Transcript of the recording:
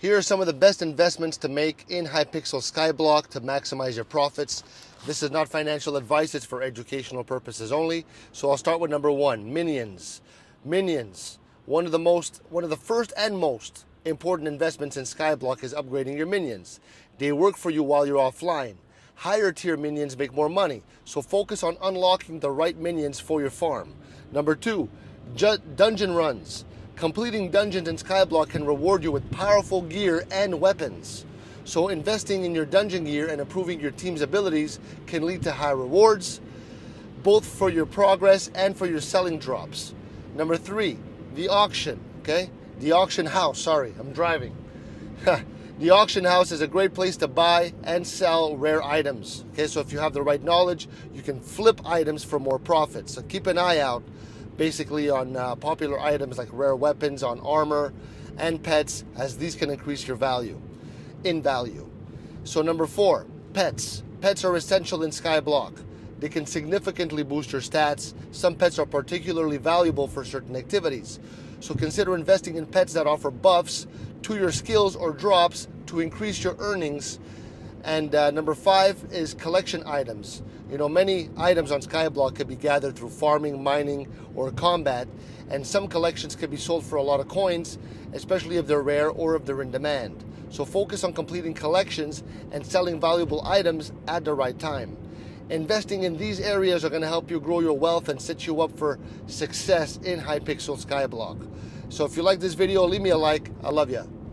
Here are some of the best investments to make in Hypixel Skyblock to maximize your profits. This is not financial advice, it's for educational purposes only. So I'll start with number one, minions. Minions. One of the first and most important investments in Skyblock is upgrading your minions. They work for you while you're offline. Higher tier minions make more money, so focus on unlocking the right minions for your farm. Number two, dungeon runs. Completing dungeons in Skyblock can reward you with powerful gear and weapons. So investing in your dungeon gear and improving your team's abilities can lead to high rewards, both for your progress and for your selling drops. Number three, the auction, okay? The auction house, sorry, I'm driving. The auction house is a great place to buy and sell rare items. Okay, so if you have the right knowledge, you can flip items for more profit. So keep an eye out basically on popular items like rare weapons, on armor and pets, as these can increase your value, in value. So number four, pets. Pets are essential in Skyblock. They can significantly boost your stats. Some pets are particularly valuable for certain activities. So consider investing in pets that offer buffs to your skills or drops to increase your earnings. And number five is collection items. You know, many items on Skyblock can be gathered through farming, mining, or combat, and some collections can be sold for a lot of coins, especially if they're rare or if they're in demand. So focus on completing collections and selling valuable items at the right time. Investing in these areas are going to help you grow your wealth and set you up for success in Hypixel Skyblock. So if you like this video, leave me a like. I love you.